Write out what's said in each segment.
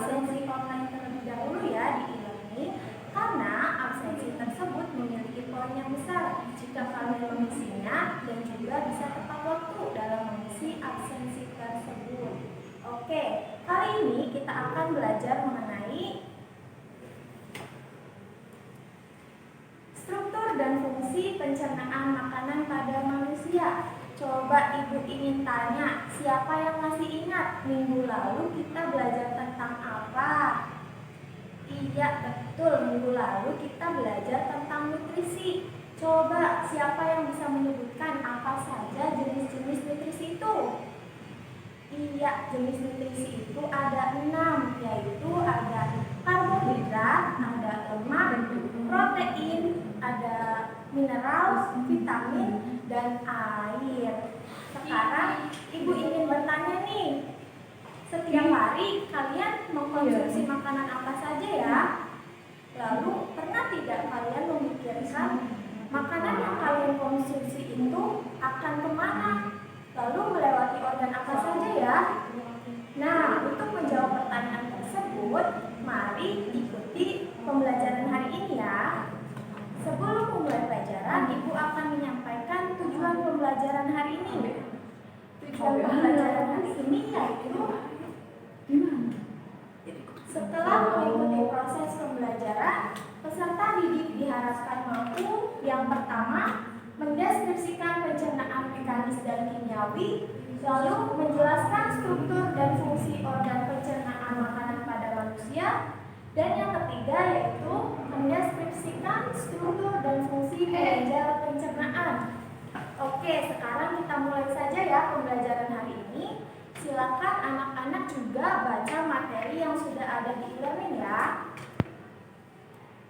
absensi online terlebih dahulu ya di e-learning, karena absensi tersebut memiliki poin yang besar jika kalian mengisinya dan juga bisa tepat waktu dalam mengisi absensi tersebut. Oke, kali ini kita akan belajar mengenai struktur dan fungsi pencernaan makanan pada manusia. Coba Ibu ingin tanya, siapa yang masih ingat minggu lalu kita belajar tentang apa? Iya, betul, minggu lalu kita belajar tentang nutrisi. Coba siapa yang bisa menyebutkan apa saja jenis-jenis nutrisi itu? Iya, jenis nutrisi itu ada 6, yaitu ada karbohidrat, ada lemak, protein, ada mineral, vitamin, dan air. Sekarang Ibu ingin bertanya nih, setiap hari kalian mengkonsumsi makanan apa saja ya? Lalu pernah tidak kalian memikirkan makanan yang kalian konsumsi itu akan kemana? Lalu melewati organ apa saja ya? Nah, untuk menjawab pertanyaan tersebut, mari ikuti pembelajaran hari ini ya. Sebelum memulai pelajaran, Ibu akan menyampaikan tujuan pembelajaran hari ini. Tujuan pembelajaran hari ini yaitu setelah mengikuti proses pembelajaran, peserta didik diharapkan mampu yang pertama, mendeskripsikan pencernaan mekanis dan kimiawi, lalu menjelaskan struktur dan fungsi organ pencernaan makanan pada manusia, dan yang ketiga yaitu mendeskripsikan struktur dan fungsi kelenjar pencernaan. Oke, sekarang kita mulai saja ya pembelajaran hari ini. Silakan anak-anak juga baca materi yang sudah ada di e-learning ya.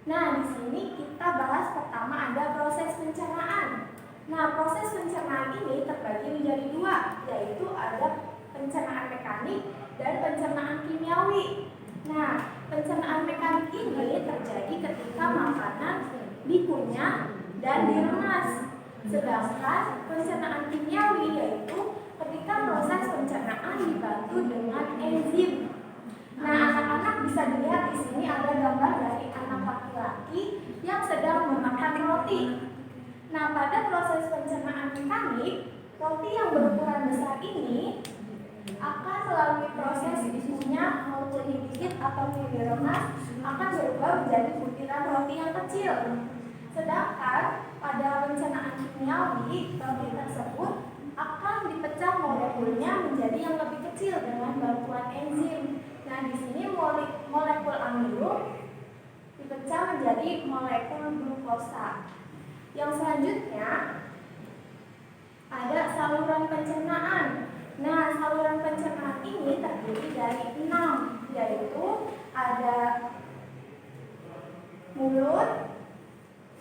Nah, di sini kita bahas pertama ada proses pencernaan. Nah, proses pencernaan ini terbagi menjadi dua, yaitu ada pencernaan mekanik dan pencernaan kimiawi. Nah, pencernaan mekanik ini terjadi ketika makanan dikunyah dan diremas. Sedangkan pencernaan kimiawi yaitu ketika proses pencernaan dibantu dengan enzim. Nah, anak-anak bisa dilihat di sini ada gambar dari anak laki-laki yang sedang memakan roti. Nah, pada proses pencernaan mekanik, roti yang berukuran besar ini akan melalui proses dikunyah maupun digigit atau diremas akan berubah menjadi butiran roti yang kecil. Sedangkan pada pencernaan kimiawi, roti tersebut akan dipecah molekulnya menjadi yang lebih kecil dengan bantuan enzim. Nah, di sini molekul amilum dipecah menjadi molekul glukosa. Yang selanjutnya ada saluran pencernaan. Nah, saluran pencernaan ini terdiri dari 6, yaitu ada mulut,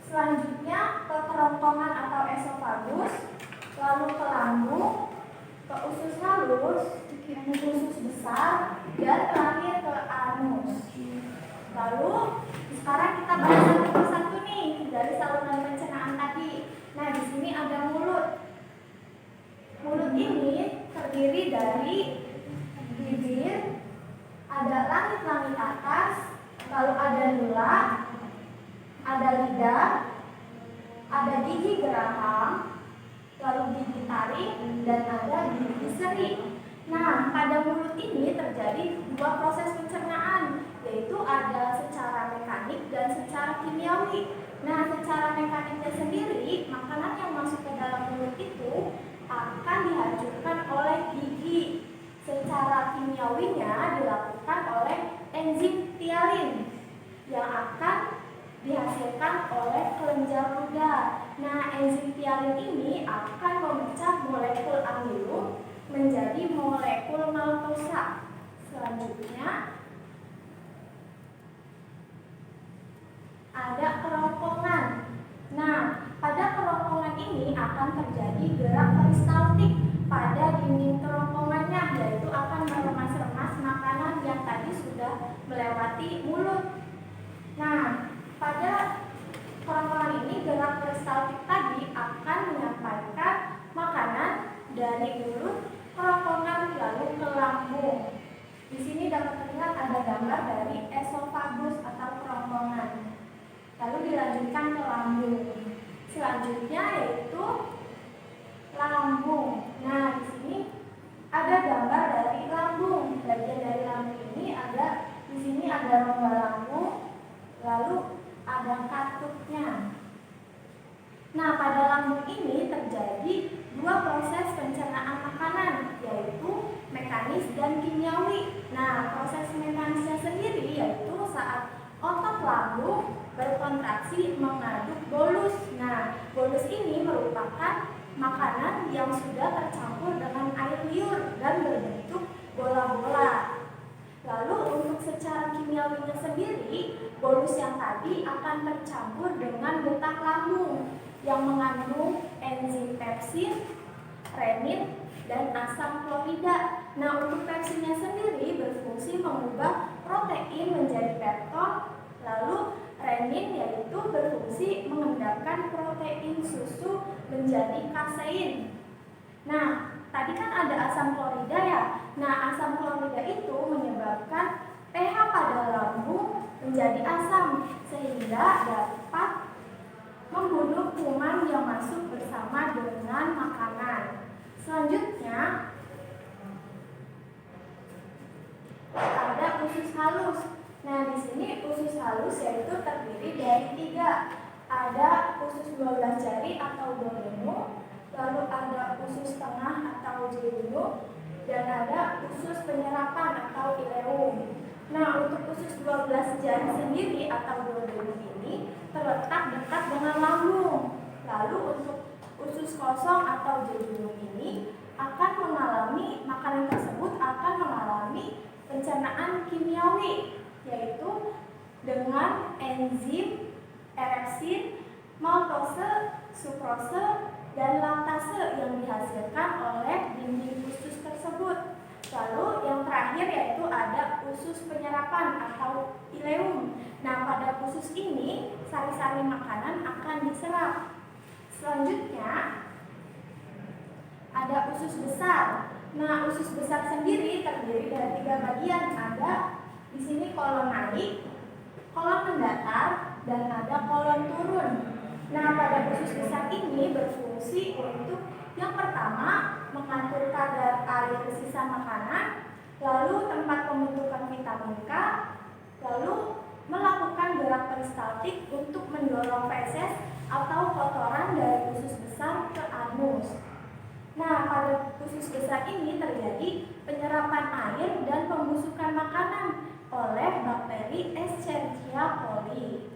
selanjutnya ke kerongkongan atau esofagus, lalu ke lambung, ke usus halus, usus besar, dan terakhir ke anus. Lalu sekarang kita bahas satu persatu nih dari saluran pencernaan tadi. Nah, di sini ada mulut. Mulut ini terdiri dari bibir, ada langit-langit atas, lalu ada lulah, ada lidah, ada gigi geraham, lalu gigi taring, dan ada gigi seri. Nah, pada mulut ini terjadi dua proses pencernaan, yaitu ada secara mekanik dan secara kimiawi. Nah, secara mekaniknya sendiri, makanan yang masuk ke dalam mulut itu akan dihancurkan oleh gigi. Secara kimiawinya dilakukan oleh enzim ptyalin yang akan dihasilkan oleh kelenjar ludah. Nah, enzim ptyalin ini akan memecah molekul amilum menjadi molekul maltosa. Selanjutnya ada kerongkongan. Nah, pada kerongkongan ini akan terjadi gerak peristaltik pada dinding kerongkongannya, yaitu akan meremas-remas makanan yang tadi sudah melewati mulut. Nah, pada kerongkongan ini gerak peristaltik tadi akan menyampaikan makanan dari mulut, kerongkongan lalu ke lambung. Di sini dapat terlihat ada gambar dari esofagus atau kerongkongan. Lalu dilanjutkan ke lambung. Selanjutnya yaitu lambung. Nah, di sini ada gambar dari lambung. Bagian dari lambung ini di sini ada rongga lambung, lalu ada katupnya. Nah, pada lambung ini terjadi dua proses pencernaan makanan, yaitu mekanis dan kimiawi. Nah, proses mekanisnya sendiri yaitu saat otot lambung berkontraksi mengaduk bolus. Nah, bolus ini merupakan makanan yang sudah tercampur dengan air liur dan berbentuk bola-bola. Lalu untuk secara kimiawinya sendiri, bolus yang tadi akan tercampur dengan getah lambung yang mengandung enzim pepsin, renin, dan asam klorida. Nah, untuk pepsinnya sendiri berfungsi mengubah protein menjadi pepton, lalu renin yaitu berfungsi mengendapkan protein susu menjadi kasein. Nah, tadi kan ada asam klorida ya. Nah, asam klorida itu menyebabkan pH pada lambung menjadi asam sehingga dapat membunuh kuman yang masuk bersama dengan makanan. Selanjutnya ada usus halus. Nah, di sini usus halus yaitu terdiri dari 3. Ada usus 12 jari atau duodenum, lalu ada usus tengah atau duodenum, dan ada usus penyerapan atau ileum. Nah, untuk usus 12 jari sendiri atau duodenum ini terletak dekat dengan lambung. Lalu untuk usus kosong atau duodenum ini makanan tersebut akan mengalami pencernaan kimiawi, yaitu dengan enzim erepsin, maltose, sukrose, dan laktase yang dihasilkan oleh dinding usus tersebut. Lalu yang terakhir yaitu ada usus penyerapan atau ileum. Nah, pada usus ini sari-sari makanan akan diserap. Selanjutnya ada usus besar. Nah, usus besar sendiri terdiri dari 3 bagian. Ada di sini kolon naik, kolon mendatar, dan ada kolon turun. Nah, pada usus besar ini berfungsi untuk yang pertama mengatur kadar air sisa makanan, lalu tempat pembentukan vitamin K, lalu melakukan gerak peristaltik untuk mendorong feses atau kotoran dari usus besar ke anus. Nah, pada usus besar ini terjadi penyerapan air dan pembusukan makanan oleh bakteri Escherichia coli.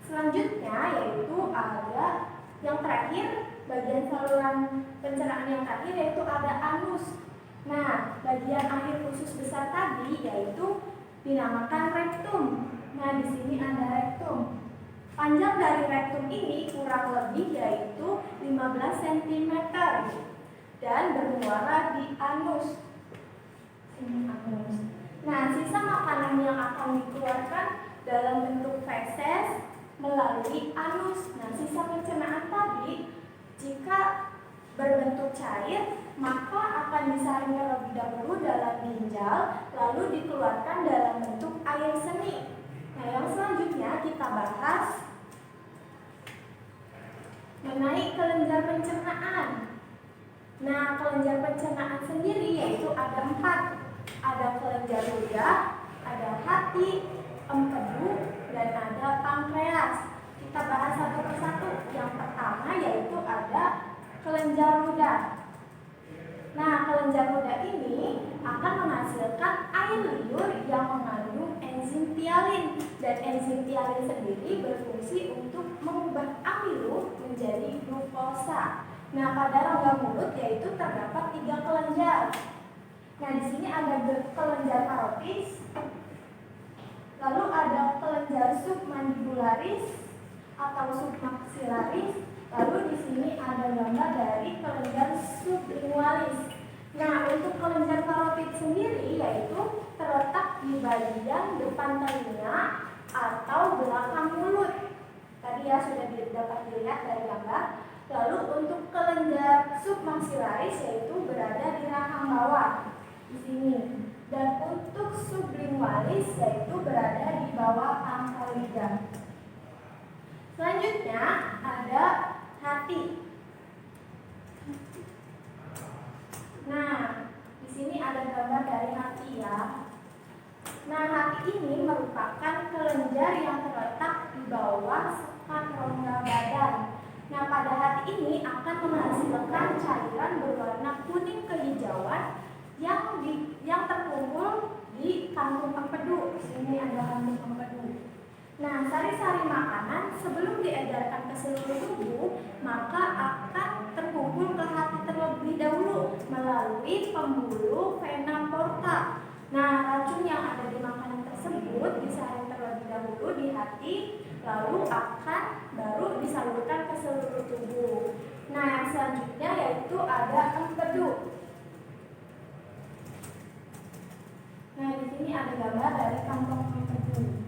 Selanjutnya yaitu ada yang terakhir, bagian saluran pencernaan yang terakhir yaitu ada anus. Nah, bagian akhir usus besar tadi yaitu dinamakan rektum. Nah, di sini ada rektum. Panjang dari rektum ini kurang lebih yaitu 15 cm dan bermuara di anus. Ini anus. Nah, sisa makanan yang akan dikeluarkan dalam bentuk feses melalui anus. Nah, sisa pencernaan tadi jika berbentuk cair maka akan disaring terlebih dahulu dalam ginjal lalu dikeluarkan dalam bentuk air seni. Nah, yang selanjutnya kita bahas mengenai kelenjar pencernaan. Nah, kelenjar pencernaan sendiri yaitu ada 4. Ada kelenjar ludah, ada hati, empedu, dan ada pankreas. Kita bahas satu persatu. Yang pertama yaitu ada kelenjar ludah. Nah, kelenjar ludah ini akan menghasilkan air liur yang mengandung enzim tialin. Dan enzim tialin sendiri berfungsi untuk mengubah amilo menjadi glukosa. Nah, pada rongga mulut yaitu terdapat 3 kelenjar. Nah, di sini ada kelenjar parotis, lalu ada kelenjar submandibularis atau submaxillaris, lalu di sini ada gambar dari kelenjar sublingualis. Nah, untuk kelenjar parotis sendiri yaitu terletak di bagian depan telinga atau belakang mulut. Tadi ya sudah dapat dilihat dari gambar. Lalu untuk kelenjar submaxillaris yaitu berada di rahang bawah di sini. Dan untuk sublingualis yaitu berada di bawah pangkal lidah. Selanjutnya ada hati. Nah, di sini ada gambar dari hati ya. Nah, hati ini merupakan kelenjar yang terletak di bawah sekat rongga badan. Nah, pada hati ini akan menghasilkan cairan berwarna kuning kehijauan yang terkumpul di kantung empedu. Di sini ada kantung empedu. Nah, sari-sari makanan sebelum diedarkan ke seluruh tubuh, maka akan terkumpul ke hati terlebih dahulu melalui pembuluh vena porta. Nah, racun yang ada di makanan tersebut disaring terlebih dahulu di hati, lalu akan baru disalurkan ke seluruh tubuh. Nah, yang selanjutnya yaitu ada empedu. Nah, di sini ada gambar dari kantong empedu.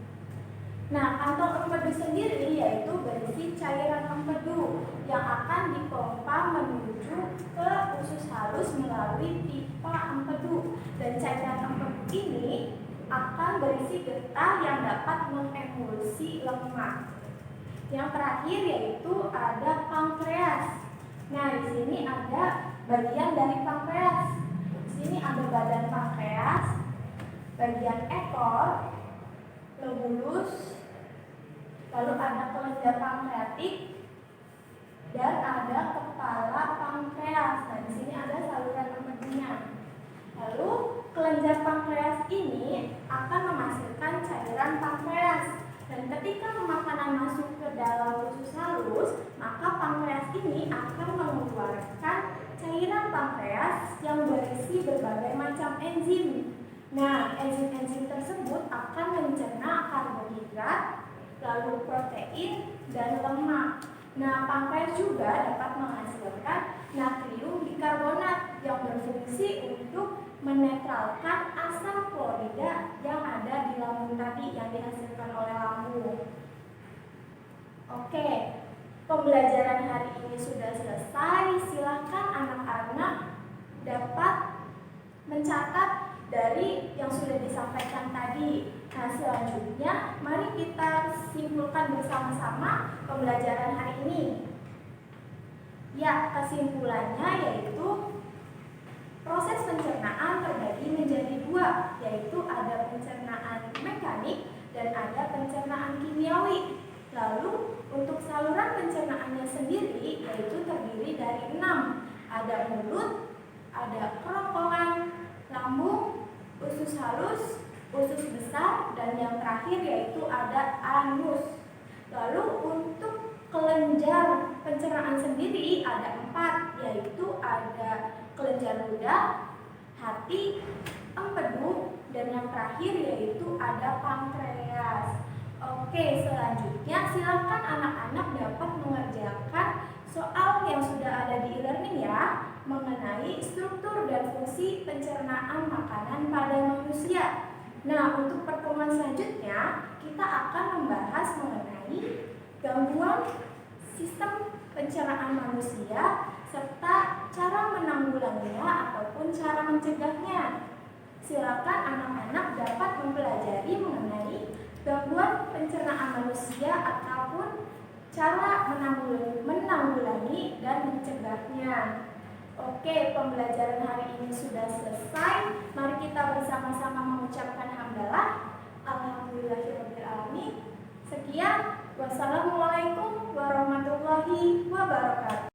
Nah, kantong empedu sendiri yaitu berisi cairan empedu yang akan dipompa menuju ke usus halus melalui pipa empedu. Dan cairan empedu ini akan berisi getah yang dapat mengemulsi lemak. Yang terakhir yaitu ada pankreas. Nah, di sini ada bagian dari pankreas. Di sini ada badan pankreas, bagian ekor, lobulus, lalu ada kelenjar pankreatik, dan ada kepala pankreas. Nah, di sini ada saluran empedunya. Lalu kelenjar pankreas ini akan menghasilkan cairan pankreas. Dan ketika makanan masuk ke dalam usus halus, maka pankreas ini akan mengeluarkan cairan pankreas yang berisi berbagai macam enzim. Nah, enzim-enzim tersebut akan mencerna karbohidrat, lalu protein, dan lemak. Nah, pankreas juga dapat menghasilkan natrium bikarbonat yang berfungsi untuk menetralkan asam klorida yang ada di lambung tadi yang dihasilkan oleh lambung. Oke, pembelajaran hari ini sudah selesai. Silakan anak-anak dapat mencatat dari yang sudah disampaikan tadi. Nah, selanjutnya mari kita simpulkan bersama-sama pembelajaran hari ini. Ya, kesimpulannya yaitu proses pencernaan terbagi menjadi dua, yaitu ada pencernaan mekanik dan ada pencernaan kimiawi. Lalu untuk saluran pencernaannya sendiri yaitu terdiri dari 6. Ada mulut, ada kerongkongan, lambung, usus halus, usus besar, dan yang terakhir yaitu ada anus. Lalu untuk kelenjar pencernaan sendiri ada 4, yaitu ada kelenjar ludah, hati, empedu, dan yang terakhir yaitu ada pankreas. Oke, selanjutnya silakan anak-anak dapat mengerjakan soal yang sudah ada di e-learning ya, mengenai struktur dan fungsi pencernaan makanan pada manusia. Nah, untuk pertemuan selanjutnya kita akan membahas mengenai gangguan sistem pencernaan manusia serta cara menanggulanginya ataupun cara mencegahnya. Silakan anak-anak dapat mempelajari mengenai gangguan pencernaan manusia ataupun cara menanggulangi dan mencegahnya. Oke, pembelajaran hari ini sudah selesai. Mari kita bersama-sama mengucapkan hamdalah. Alhamdulillahirrahmanirrahim. Sekian. Wassalamualaikum warahmatullahi wabarakatuh.